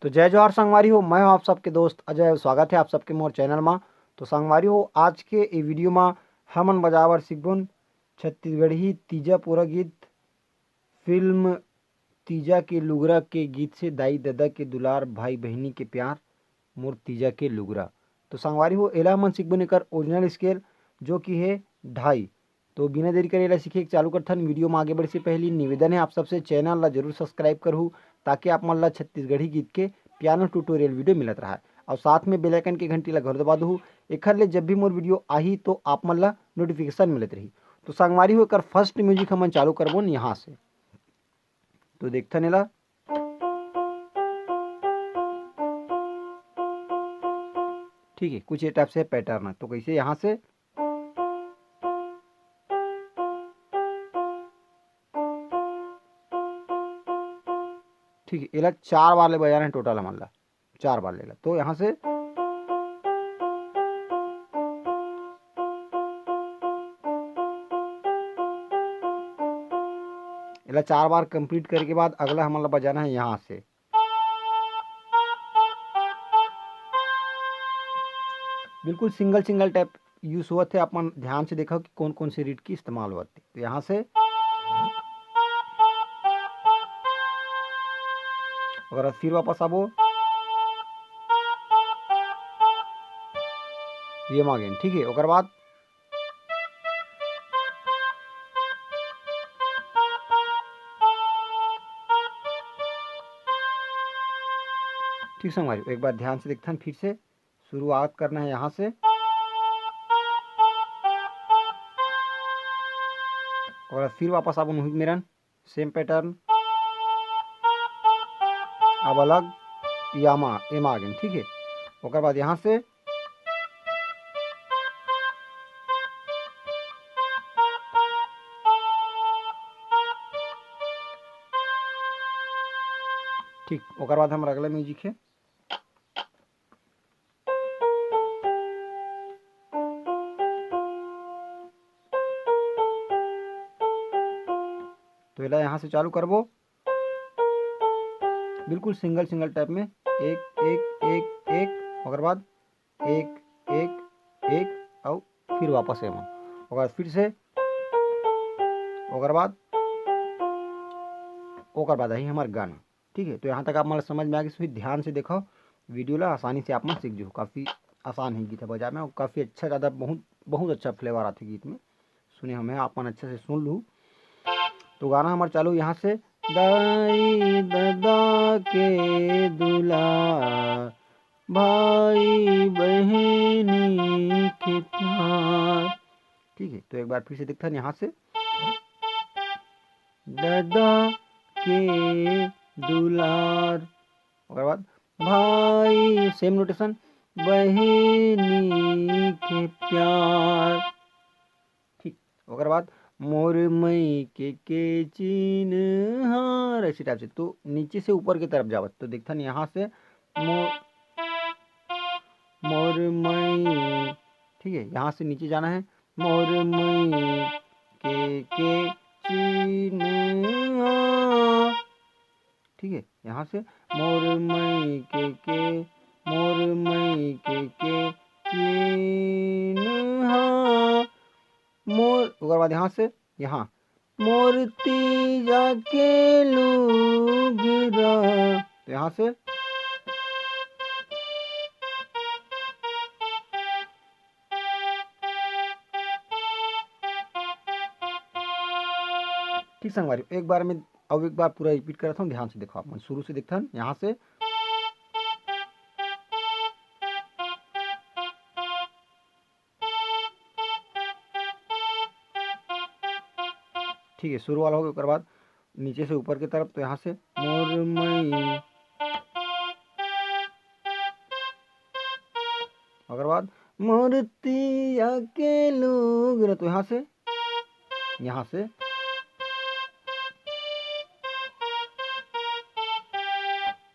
तो जय जोहार संगवारी हो, मैं हूं आप सबके दोस्त अजय। स्वागत है आप सबके मोर चैनल में। तो संगवारी हो, आज के ई वीडियो में हमन बजावर सीखबुन छत्तीसगढ़ी तीजा पूरा गीत फिल्म तीजा के लुगरा के गीत से दाई दादा के दुलार भाई बहनी के प्यार मोर तीजा के लुगरा। तो संगवारी हो, एला हमन सीखबुन एकर ओरिजिनल स्केल जो कि है ढाई। तो बिना देरी करे एला सीखे चालू करथन। वीडियो में आगे बढ़े से पहले निवेदन है आप सबसे चैनल ला जरूर सब्सक्राइब करहू, ताकि आप मन ला छत्तीसगढ़ी गीत के पियानो ट्यूटोरियल वीडियो मिलत रहा। और साथ में बेल आइकन के घंटी ला घर दबा दहू, एखर ले जब भी मोर वीडियो आही तो आप मन ला नोटिफिकेशन मिलत रही। तो संगवारी हो, एकर फर्स्ट म्यूजिक हमन चालू करबोन यहाँ से। तो देखथन एला। ठीक है, कुछ ये टाइप से पैटर्न है। तो कैसे यहाँ से ठीक है, एला 4 बार ले बजाना है टोटल हमन ला, 4 बार लेला। तो यहाँ से एला 4 बार कंप्लीट करने के बाद अगला हमन ला बजाना है यहाँ से। बिल्कुल सिंगल सिंगल टाइप यूज हुआ थे। अपन ध्यान से देखो कि कौन कौन से रीड की इस्तेमाल हुआ थे। तो यहाँ से अगर फिर वापस आबो ये मांगे, ठीक है। ओकर बाद ठीक संगवारी, एक बार ध्यान से देखथन। फिर से शुरुआत करना है यहाँ से, और फिर वापस आबो मुहित मेरन सेम पैटर्न, अब अलग यामा एमा आगे, ठीक है। ओकर बाद यहाँ से ठीक, ओकर बाद हमारा अगला म्यूजिक है। तो एला यहाँ से चालू करबो बिल्कुल सिंगल सिंगल टाइप में, एक एक एक एक, ओकर बाद एक एक एक, और फिर वापस एमा, ओकर बाद फिर से, ओकर बाद आई हमार गाना, ठीक है। तो यहाँ तक आप मतलब समझ में आ गई। ध्यान से देखो वीडियो ला, आसानी से आप मन सीख जाओ। काफ़ी आसान है गीत बजा में, और काफ़ी अच्छा, ज़्यादा बहुत बहुत अच्छा फ्लेवर आते गीत में। सुने हमें आप मन अच्छे से सुन लूँ। तो गाना हमारा चालू यहाँ से, दाई दादा के दुलार भाई बहनी के प्यार, ठीक है। तो एक बार फिर से देखता है यहाँ से, दादा के दुलार, और बाद भाई सेम नोटेशन, बहनी के प्यार, ठीक। और बाद मोर मई के चिन्हार, ऐसी टाइप से। तो नीचे से ऊपर की तरफ जावत। तो देखता नहीं यहाँ से मोर मई, ठीक है। यहाँ से नीचे जाना है, मोर मई के चिन्हार, ठीक है। यहाँ से मोर मई के मोर मई के चिन्हार, मोर, उसके बाद यहाँ से यहाँ मोर तीजा के लुगरा। तो यहाँ से ठीक संगवारी, एक बार में अब एक बार पूरा रिपीट करता हूँ। ध्यान से देखो आप मन, शुरू से देखता हूँ यहाँ से, ठीक है। शुरू वाला होगा, उसके बाद नीचे से ऊपर की तरफ। तो यहाँ से मोर मई, अगर बाद मूर्ति के लोग, तो यहाँ से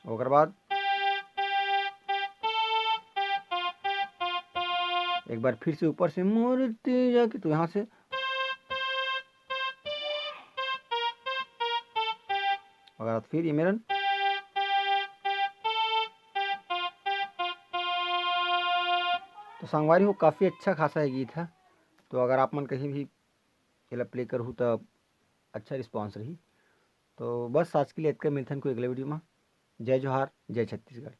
ओकर बाद एक बार फिर से ऊपर से मूर्ति जाके, तो यहाँ से अगर फिर ये मेरन तो संगवारी हो काफ़ी अच्छा खासा ये गीत है। तो अगर आप मन कहीं भी एला प्ले करहूँ तो अच्छा रिस्पॉन्स रही। तो बस आज के लिए इतने मिलथन को अगले वीडियो में। जय जोहार, जय छत्तीसगढ़।